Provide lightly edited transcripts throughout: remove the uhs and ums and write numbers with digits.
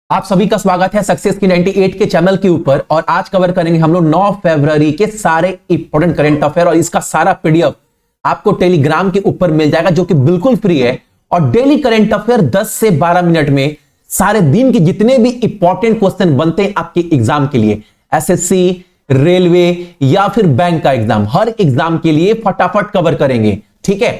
आप सभी का स्वागत है सक्सेस की 98 के चैनल के ऊपर। और आज कवर करेंगे हम लोग 9 फरवरी के सारे इंपॉर्टेंट करंट अफेयर और इसका सारा पीडीएफ आपको टेलीग्राम के ऊपर मिल जाएगा जो कि बिल्कुल फ्री है। और डेली करंट अफेयर 10 से 12 मिनट में सारे दिन के जितने भी इंपॉर्टेंट क्वेश्चन बनते हैं आपके एग्जाम के लिए, एसएससी, रेलवे या फिर बैंक का एग्जाम, हर एग्जाम के लिए फटाफट कवर करेंगे। ठीक है,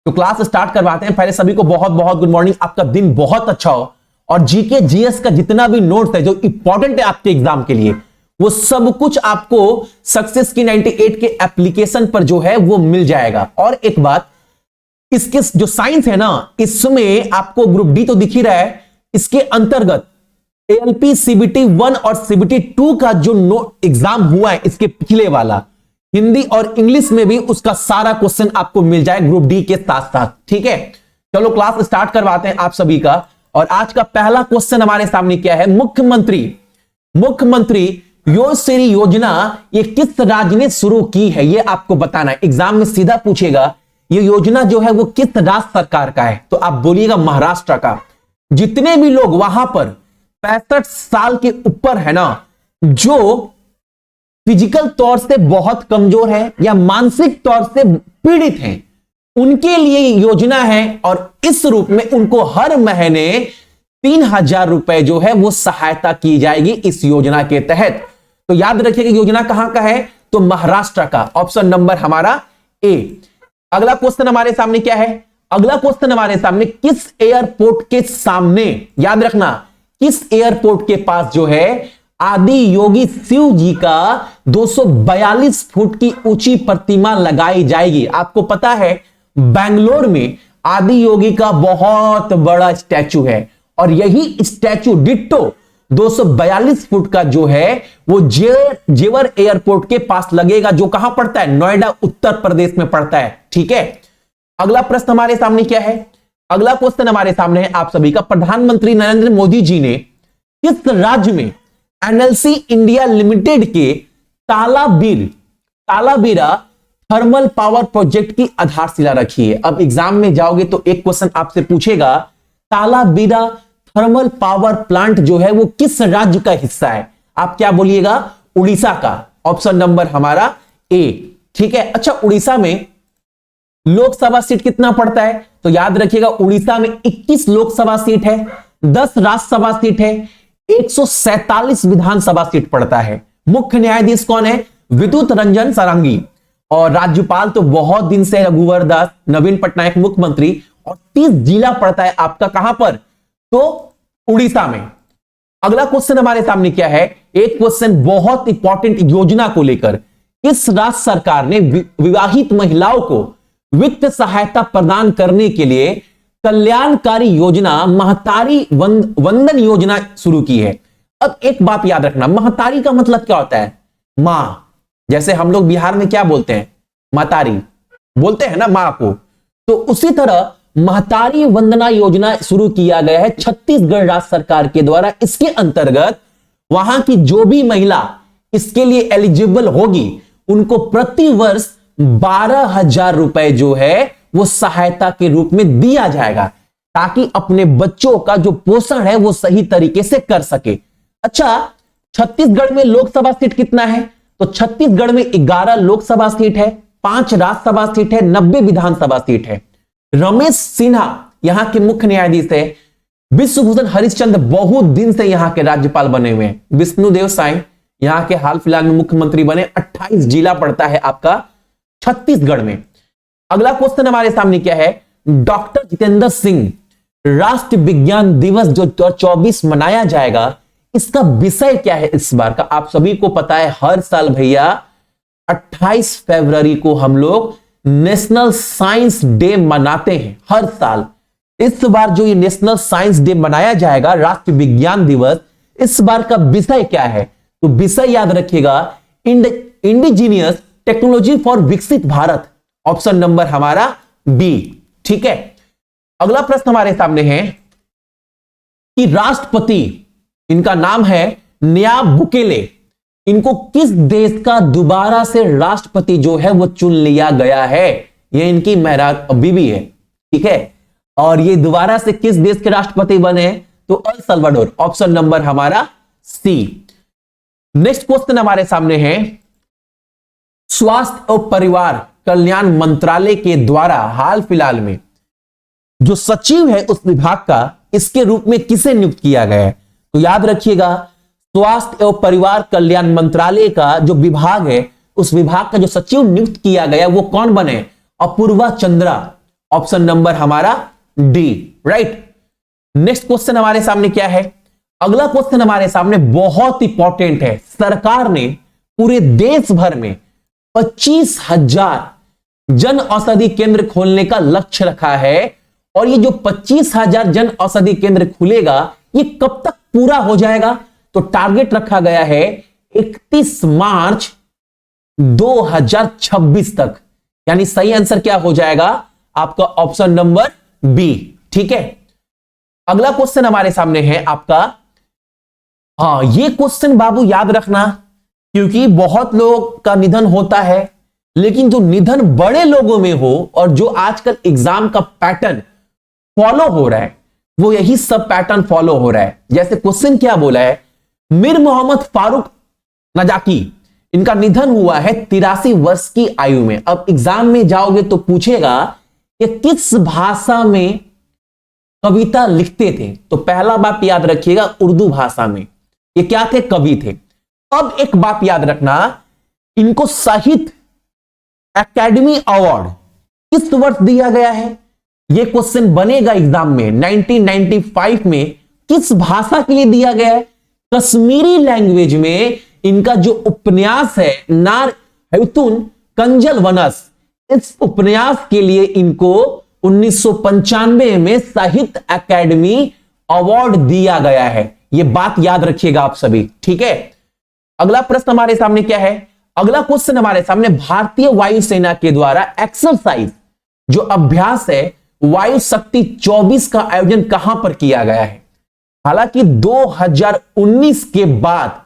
तो क्लास स्टार्ट करवाते हैं। पहले सभी को बहुत बहुत गुड मॉर्निंग, आपका दिन बहुत अच्छा हो। और जीके जीएस का जितना भी नोट्स है जो इंपॉर्टेंट है आपके एग्जाम के लिए, वो सब कुछ आपको सक्सेस की 98 के एप्लीकेशन पर जो है वो मिल जाएगा। और एक बात, इसके जो साइंस है ना, इसमें आपको ग्रुप डी तो दिख ही रहा है, इसके अंतर्गत एएलपी सीबीटी 1 और सीबीटी 2 का जो एग्जाम हुआ है, इसके पिछले वाला हिंदी और इंग्लिश में भी उसका सारा क्वेश्चन आपको मिल जाए ग्रुप डी के साथ साथ। ठीक है, चलो क्लास स्टार्ट करवाते हैं आप सभी का। और आज का पहला क्वेश्चन हमारे सामने क्या है, मुख्यमंत्री योजश्री योजना ये किस राज्य ने शुरू की है, ये आपको बताना है। एग्जाम में सीधा पूछेगा ये योजना जो है वो किस राज्य सरकार का है, तो आप बोलिएगा महाराष्ट्र का। जितने भी लोग वहां पर 65 साल के ऊपर है ना, जो फिजिकल तौर से बहुत कमजोर है या मानसिक तौर से पीड़ित हैं, उनके लिए योजना है। और इस रूप में उनको हर महीने 3000 रुपए जो है वो सहायता की जाएगी इस योजना के तहत। तो याद रखिएगा योजना कहां का है, तो महाराष्ट्र का। ऑप्शन नंबर हमारा ए। अगला क्वेश्चन हमारे सामने क्या है, अगला क्वेश्चन हमारे सामने किस एयरपोर्ट के सामने, याद रखना किस एयरपोर्ट के पास जो है आदि योगी शिव जी का 242 फुट की ऊंची प्रतिमा लगाई जाएगी। आपको पता है बेंगलोर में आदि योगी का बहुत बड़ा स्टैचू है और यही स्टैचू डिट्टो 242 फुट का जो है वो जेवर एयरपोर्ट के पास लगेगा, जो कहां पड़ता है, नोएडा उत्तर प्रदेश में पड़ता है। ठीक है, अगला प्रश्न हमारे सामने क्या है, अगला क्वेश्चन हमारे सामने है आप सभी का, प्रधानमंत्री नरेंद्र मोदी जी ने किस राज्य में एनएलसी इंडिया लिमिटेड के तालाबीरा थर्मल पावर प्रोजेक्ट की आधारशिला रखी है। अब एग्जाम में जाओगे तो एक क्वेश्चन आपसे पूछेगा तालाबीरा थर्मल पावर प्लांट जो है वो किस राज्य का हिस्सा है, आप क्या बोलिएगा, उड़ीसा का। ऑप्शन नंबर हमारा ए। ठीक है, अच्छा उड़ीसा में लोकसभा सीट कितना पड़ता है, तो याद रखिएगा उड़ीसा में 21 लोकसभा सीट है, 10 राज्यसभा सीट है, 147 विधानसभा सीट पड़ता है। मुख्य न्यायाधीश कौन है, विद्युत रंजन सारंगी। और राज्यपाल तो बहुत दिन से रघुवर दास, नवीन पटनायक मुख्यमंत्री। और 30 जिला पड़ता है आपका कहां पर, तो उड़ीसा में। अगला क्वेश्चन हमारे सामने क्या है, एक क्वेश्चन बहुत इंपॉर्टेंट योजना को लेकर, इस राज्य सरकार ने विवाहित महिलाओं को वित्त सहायता प्रदान करने के लिए कल्याणकारी योजना महतारी वंदन योजना शुरू की है। अब एक बात याद रखना, महतारी का मतलब क्या होता है, मां। जैसे हम लोग बिहार में क्या बोलते हैं, महतारी बोलते हैं ना मां को, तो उसी तरह महतारी वंदना योजना शुरू किया गया है छत्तीसगढ़ राज्य सरकार के द्वारा। इसके अंतर्गत वहां की जो भी महिला इसके लिए एलिजिबल होगी उनको प्रति वर्ष 12,000 रुपए जो है वो सहायता के रूप में दिया जाएगा, ताकि अपने बच्चों का जो पोषण है वो सही तरीके से कर सके। अच्छा, छत्तीसगढ़ में लोकसभा सीट कितना है, तो छत्तीसगढ़ में 11 लोकसभा सीट है, 5 राज्यसभा सीट है, 90 विधानसभा सीट है। रमेश सिन्हा यहां के मुख्य न्यायाधीश है। विश्वभूषण हरिश्चंद्र बहुत दिन से यहां के राज्यपाल बने हुए हैं। विष्णुदेव साय यहां के हाल फिलहाल में मुख्यमंत्री बने। 28 जिला पड़ता है आपका छत्तीसगढ़ में। अगला क्वेश्चन हमारे सामने क्या है, डॉक्टर जितेंद्र सिंह राष्ट्रीय विज्ञान दिवस जो 24 मनाया जाएगा, इसका विषय क्या है इस बार का, आप सभी को पता है हर साल भैया 28 फरवरी को हम लोग नेशनल साइंस डे मनाते हैं हर साल। इस बार जो ये नेशनल साइंस डे मनाया जाएगा, राष्ट्रीय विज्ञान दिवस, इस बार का विषय क्या है, तो विषय याद रखिएगा इंडिजीनियस टेक्नोलॉजी फॉर विकसित भारत। ऑप्शन नंबर हमारा बी। ठीक है, अगला प्रश्न हमारे सामने है कि राष्ट्रपति, इनका नाम है नयाब बुकेले, इनको किस देश का दोबारा से राष्ट्रपति जो है वो चुन लिया गया है, ये इनकी बीबी है। ठीक है, और ये दोबारा से किस देश के राष्ट्रपति बने, तो अल सल्वाडोर, ऑप्शन नंबर हमारा सी। नेक्स्ट क्वेश्चन हमारे सामने है, स्वास्थ्य और परिवार कल्याण मंत्रालय के द्वारा हाल फिलहाल में जो सचिव है उस विभाग का, इसके रूप में किसे नियुक्त किया गया है? तो याद रखिएगा, स्वास्थ्य एवं परिवार कल्याण मंत्रालय का जो विभाग है, उस विभाग का जो सचिव नियुक्त किया गया वो कौन बने? अपूर्वा चंद्रा, ऑप्शन नंबर हमारा डी, राइट। नेक्स्ट क्वेश्चन हमारे सामने क्या है? अगला क्वेश्चन हमारे सामने बहुत इंपॉर्टेंट है। सरकार ने पूरे देश भर में 25,000 जन औषधि केंद्र खोलने का लक्ष्य रखा है, और ये जो 25,000 जन औषधि केंद्र खुलेगा ये कब तक पूरा हो जाएगा? तो टारगेट रखा गया है 31 मार्च 2026 तक, यानी सही आंसर क्या हो जाएगा आपका? ऑप्शन नंबर बी, ठीक है। अगला क्वेश्चन हमारे सामने है आपका, हाँ ये क्वेश्चन बाबू याद रखना, क्योंकि बहुत लोग का निधन होता है, लेकिन जो निधन बड़े लोगों में हो और जो आजकल एग्जाम का पैटर्न फॉलो हो रहा है वो यही सब पैटर्न फॉलो हो रहा है। जैसे क्वेश्चन क्या बोला है, मीर मोहम्मद फारूक नजाकी, इनका निधन हुआ है 83 वर्ष की आयु में। अब एग्जाम में जाओगे तो पूछेगा कि किस भाषा में कविता लिखते थे? तो पहला बात याद रखिएगा, उर्दू भाषा में। ये क्या थे? कवि थे। अब एक बात याद रखना, इनको साहित्य एकेडमी अवार्ड किस वर्ष दिया गया है? यह क्वेश्चन बनेगा एग्जाम में। 1995 में किस भाषा के लिए दिया गया है? कश्मीरी लैंग्वेज में इनका जो उपन्यास है नार हैतुन कंजल वनस, इस उपन्यास के लिए इनको 1995 में साहित्य एकेडमी अवार्ड दिया गया है। यह बात याद रखिएगा आप सभी, ठीक है। अगला प्रश्न हमारे सामने क्या है? अगला क्वेश्चन हमारे सामने, भारतीय वायुसेना के द्वारा एक्सरसाइज जो अभ्यास है वायु शक्ति 24 का आयोजन कहां पर किया गया है? हालांकि 2019 के बाद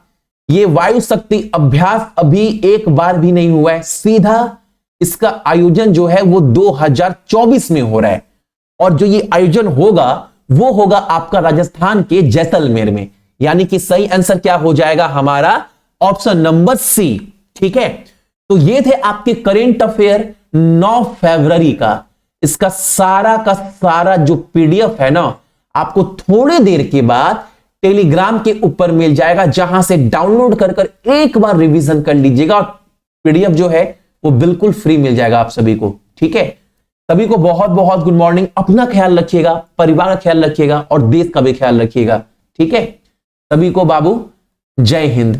यह वायु शक्ति अभ्यास अभी एक बार भी नहीं हुआ है, सीधा इसका आयोजन जो है वो 2024 में हो रहा है, और जो ये आयोजन होगा वो होगा आपका राजस्थान के जैसलमेर में। यानी कि सही आंसर क्या हो जाएगा हमारा? ऑप्शन नंबर सी, ठीक है। तो ये थे आपके करेंट अफेयर 9 फरवरी का। इसका सारा जो पीडीएफ है ना, आपको थोड़ी देर के बाद टेलीग्राम के ऊपर मिल जाएगा, जहां से डाउनलोड कर एक बार रिवीजन कर लीजिएगा, और पीडीएफ जो है वो बिल्कुल फ्री मिल जाएगा आप सभी को, ठीक है। सभी को बहुत बहुत गुड मॉर्निंग। अपना ख्याल रखिएगा, परिवार का ख्याल रखिएगा, और देश का भी ख्याल रखिएगा, ठीक है। सभी को बाबू जय हिंद।